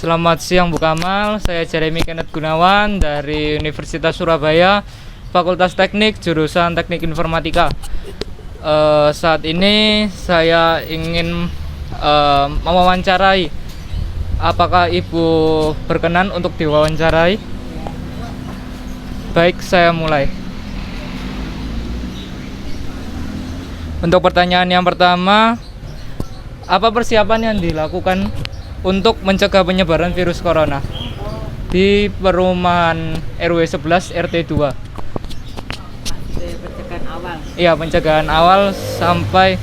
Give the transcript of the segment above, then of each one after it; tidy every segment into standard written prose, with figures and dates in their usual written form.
Selamat siang Bu Kamal, saya Jeremy Kenneth Gunawan dari Universitas Surabaya, Fakultas Teknik, jurusan Teknik Informatika. Saat ini saya ingin mewawancarai. Apakah Ibu berkenan untuk diwawancarai? Baik, saya mulai. Untuk pertanyaan yang pertama, apa persiapan yang dilakukan untuk mencegah penyebaran virus corona di perumahan RW 11 RT 2? Pencegahan awal. Iya, pencegahan awal sampai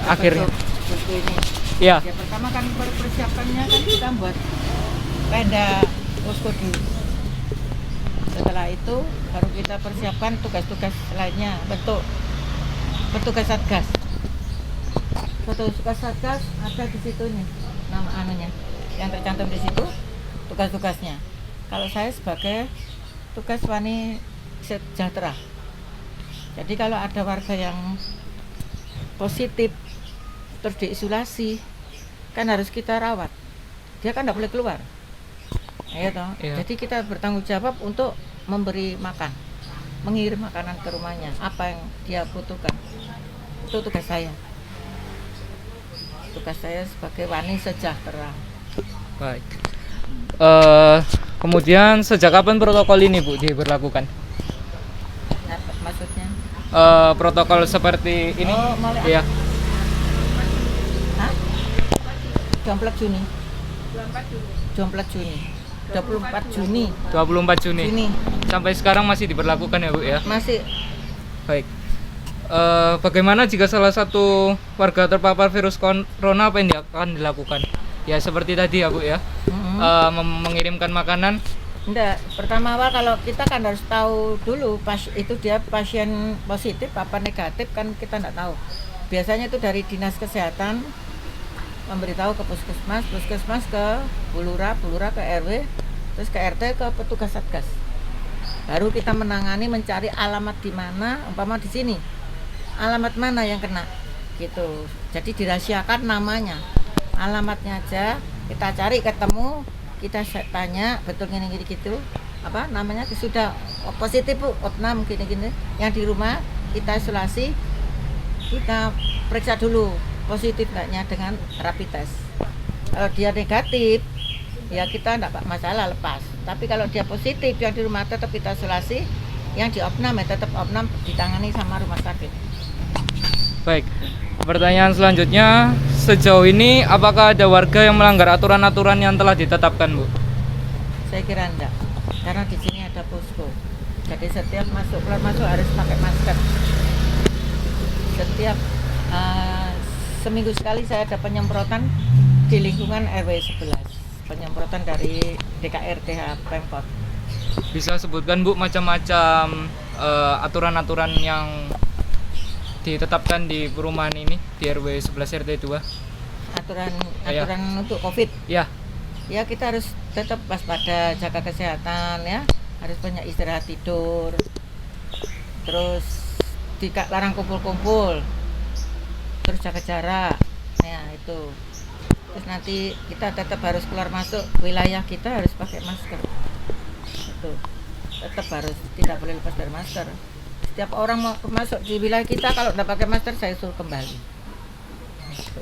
akhirnya. Bentuk ini. Iya. Ya pertama kan persiapannya kan kita buat tenda posko dulu. Setelah itu baru kita persiapkan tugas-tugas lainnya, bentuk petugas satgas. Petugas satgas ada di situ nih, nama anunya yang tercantum di situ, tugas-tugasnya. Kalau saya sebagai tugas Wani Sejahtera. Jadi kalau ada warga yang positif terus diisolasi, kan harus kita rawat. Dia kan tidak boleh keluar. Ya toh. Iya. Jadi kita bertanggung jawab untuk memberi makan, mengirim makanan ke rumahnya, apa yang dia butuhkan. Itu tugas saya. Tugas saya sebagai Wani Sejahtera. Baik. Kemudian sejak kapan protokol ini Bu diberlakukan? Nah, maksudnya? Protokol seperti ini? Oh, mulai Iya. Hah? 24 Juni. 24 Juni. 24 Juni. 24 Juni. Juni. Sampai sekarang masih diberlakukan ya Bu ya? Masih. Baik. Bagaimana jika salah satu warga terpapar virus corona, apa yang akan dilakukan? Ya seperti tadi ya Bu ya, mengirimkan makanan. Enggak, pertama awal kalau kita kan harus tahu dulu itu dia pasien positif apa negatif kan kita enggak tahu. Biasanya itu dari dinas kesehatan memberitahu ke puskesmas ke bulura ke RW, terus ke RT ke petugas satgas. Baru kita menangani, mencari alamat di mana, umpama di sini. Alamat mana yang kena gitu. Jadi dirahasiakan namanya. Alamatnya aja kita cari ketemu, kita tanya betul gini gitu. Apa namanya? Sudah positif Bu, opnam gini. Yang di rumah kita isolasi, kita periksa dulu positif enggaknya dengan rapid test. Kalau dia negatif, ya kita enggak masalah, lepas. Tapi kalau dia positif yang di rumah tetap kita isolasi, yang di opnam ya tetap opnam ditangani sama rumah sakit. Baik. Pertanyaan selanjutnya, sejauh ini apakah ada warga yang melanggar aturan-aturan yang telah ditetapkan Bu? Saya kira enggak, karena di sini ada posko. Jadi setiap keluar masuk harus pakai masker. Setiap seminggu sekali saya ada penyemprotan di lingkungan RW 11. Penyemprotan dari DKRTH Pemkot. Bisa sebutkan Bu macam-macam aturan-aturan yang ditetapkan di perumahan ini di RW 11 RT 2? Aturan Ya. untuk Covid. Ya. Ya kita harus tetap waspada, jaga kesehatan ya. Harus banyak istirahat tidur. Terus larang kumpul-kumpul. Terus jaga jarak. Ya itu. Terus nanti kita tetap harus keluar masuk wilayah kita harus pakai masker. Itu. Tetap harus, tidak boleh lepas dari masker. Setiap orang mau masuk di wilayah kita kalau tidak pakai masker saya suruh kembali. Gitu.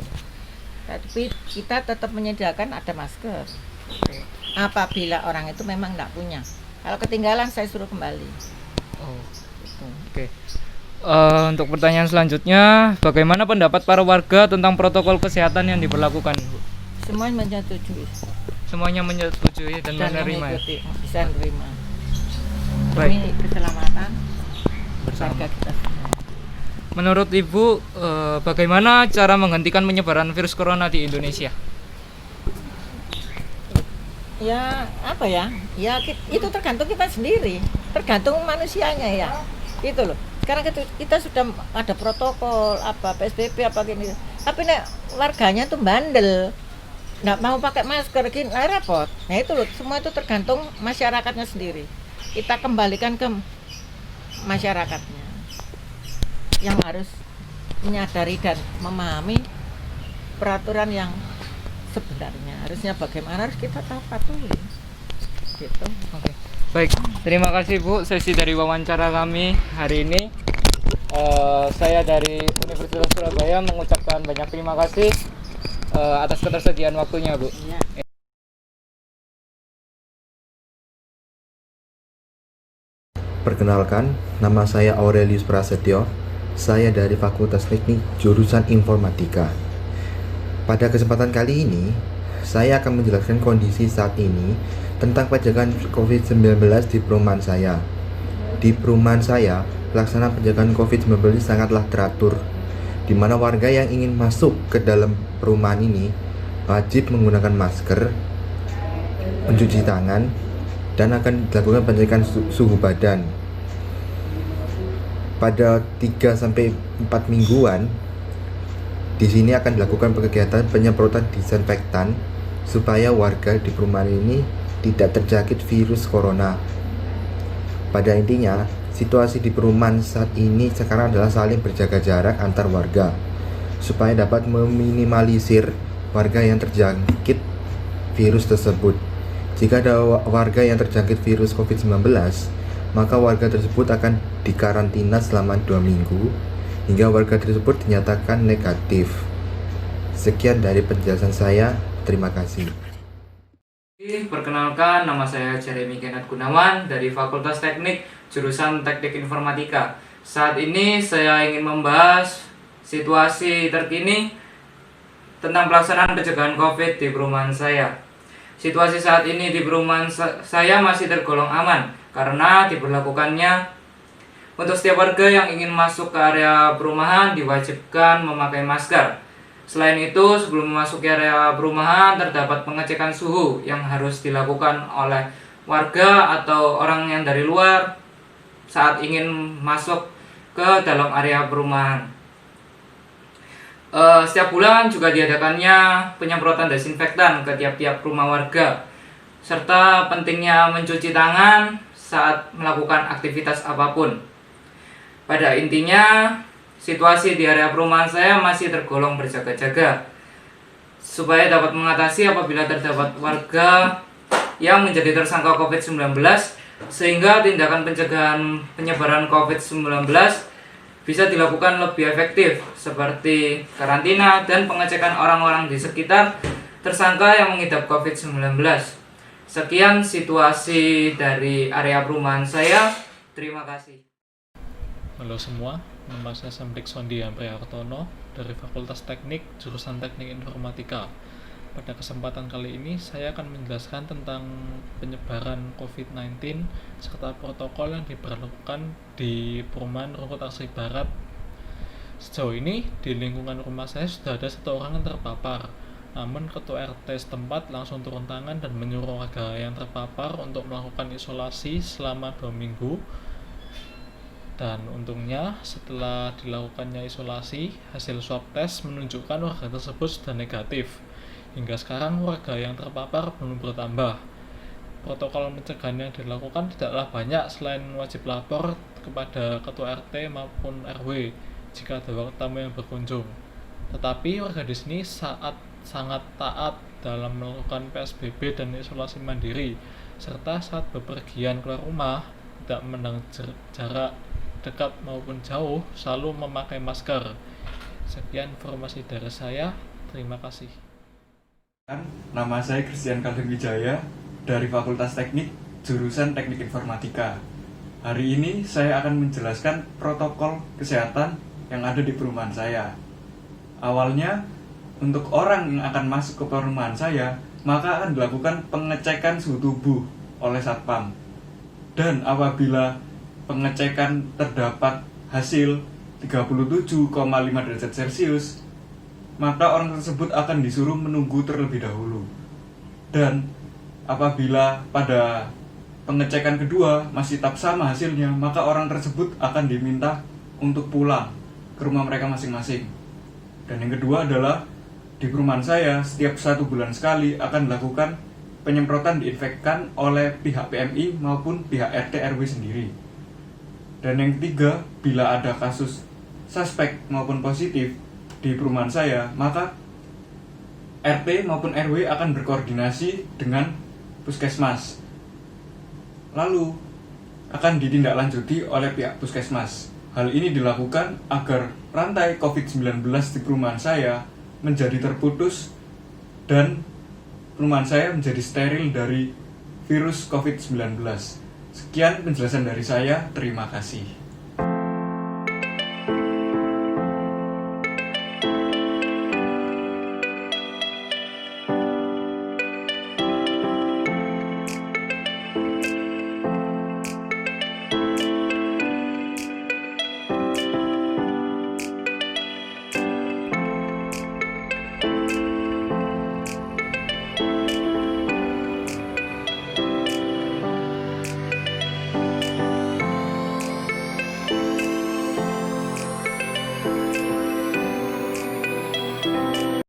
Tapi kita tetap menyediakan ada masker. Gitu. Apabila orang itu memang tidak punya. Kalau ketinggalan saya suruh kembali. Oh. Gitu. Oke. Untuk pertanyaan selanjutnya, bagaimana pendapat para warga tentang protokol kesehatan yang diberlakukan Bu? Semuanya menyetujui Semuanya menyetujui dan menerima. mengikuti, bisa menerima. Baik. Demi keselamatan Bersama. warga kita semua. Menurut Ibu, bagaimana cara menghentikan penyebaran virus corona di Indonesia? Ya apa ya? Ya itu tergantung kita sendiri, tergantung manusianya ya. Itu loh. Sekarang kita sudah ada protokol apa PSBB apa gini. Tapi nek warganya tuh bandel. Nggak mau pakai masker gini, repot. Nah itu loh, semua itu tergantung masyarakatnya sendiri. Kita kembalikan ke masyarakatnya yang harus menyadari dan memahami peraturan yang sebenarnya harusnya bagaimana harus kita tahu patuhi gitu. Oke. Baik, terima kasih Bu sesi dari wawancara kami hari ini. Saya dari Universitas Surabaya mengucapkan banyak terima kasih atas ketersediaan waktunya Bu. Iya. Perkenalkan, nama saya Aurelius Prasetyo. Saya dari Fakultas Teknik jurusan Informatika. Pada kesempatan kali ini, saya akan menjelaskan kondisi saat ini tentang pencegahan COVID-19 di perumahan saya. Di perumahan saya, pelaksanaan pencegahan COVID-19 sangatlah teratur, di mana warga yang ingin masuk ke dalam perumahan ini wajib menggunakan masker, mencuci tangan, dan akan dilakukan pengecekan suhu badan. Pada 3-4 mingguan, di sini akan dilakukan kegiatan penyemprotan disinfektan supaya warga di perumahan ini tidak terjangkit virus corona. Pada intinya, situasi di perumahan saat ini sekarang adalah saling berjaga jarak antar warga supaya dapat meminimalisir warga yang terjangkit virus tersebut. Jika ada warga yang terjangkit virus COVID-19, maka warga tersebut akan dikarantina selama 2 minggu hingga warga tersebut dinyatakan negatif. Sekian dari penjelasan saya, terima kasih. Perkenalkan, nama saya Jeremy Kenneth Gunawan dari Fakultas Teknik jurusan Teknik Informatika. Saat ini saya ingin membahas situasi terkini tentang pelaksanaan pencegahan COVID di perumahan saya. Situasi saat ini di perumahan saya masih tergolong aman karena diberlakukannya untuk setiap warga yang ingin masuk ke area perumahan diwajibkan memakai masker. Selain itu, sebelum memasuki area perumahan terdapat pengecekan suhu yang harus dilakukan oleh warga atau orang yang dari luar saat ingin masuk ke dalam area perumahan. Setiap bulan juga diadakannya penyemprotan desinfektan ke tiap-tiap rumah warga, serta pentingnya mencuci tangan saat melakukan aktivitas apapun. Pada intinya, situasi di area perumahan saya masih tergolong berjaga-jaga supaya dapat mengatasi apabila terdapat warga yang menjadi tersangka COVID-19, sehingga tindakan pencegahan penyebaran COVID-19 bisa dilakukan lebih efektif seperti karantina dan pengecekan orang-orang di sekitar tersangka yang mengidap COVID-19. Sekian situasi dari area perumahan saya. Terima kasih. Halo semua, nama saya Sambrik Sondi Ampriartono dari Fakultas Teknik jurusan Teknik Informatika. Pada kesempatan kali ini saya akan menjelaskan tentang penyebaran COVID-19 serta protokol yang diberlakukan di perumahan Rungkut Asri Barat. Sejauh ini di lingkungan rumah saya sudah ada 1 orang yang terpapar. Namun ketua RT setempat langsung turun tangan dan menyuruh warga yang terpapar untuk melakukan isolasi selama 2 minggu. Dan untungnya setelah dilakukannya isolasi, hasil swab test menunjukkan warga tersebut sudah negatif. Hingga sekarang warga yang terpapar belum bertambah. Protokol pencegahan yang dilakukan tidaklah banyak selain wajib lapor kepada ketua RT maupun RW jika ada tamu yang berkunjung. Tetapi warga di sini sangat taat dalam melakukan PSBB dan isolasi mandiri, serta saat bepergian keluar rumah tidak memandang jarak dekat maupun jauh, selalu memakai masker. Sekian informasi dari saya, terima kasih. Nama saya Christian Kalden Wijaya dari Fakultas Teknik jurusan Teknik Informatika. Hari ini saya akan menjelaskan protokol kesehatan yang ada di perumahan saya. Awalnya, untuk orang yang akan masuk ke perumahan saya, maka akan dilakukan pengecekan suhu tubuh oleh Satpam. Dan apabila pengecekan terdapat hasil 37,5 derajat Celcius, maka orang tersebut akan disuruh menunggu terlebih dahulu. Dan apabila pada pengecekan kedua masih tetap sama hasilnya, maka orang tersebut akan diminta untuk pulang ke rumah mereka masing-masing. Dan yang kedua adalah di perumahan saya setiap 1 bulan sekali akan dilakukan penyemprotan diinfektan oleh pihak PMI maupun pihak RT RW sendiri. Dan yang ketiga, bila ada kasus suspek maupun positif di perumahan saya, maka RT maupun RW akan berkoordinasi dengan puskesmas. Lalu akan ditindaklanjuti oleh pihak puskesmas. Hal ini dilakukan agar rantai COVID-19 di perumahan saya menjadi terputus dan perumahan saya menjadi steril dari virus COVID-19. Sekian penjelasan dari saya, terima kasih.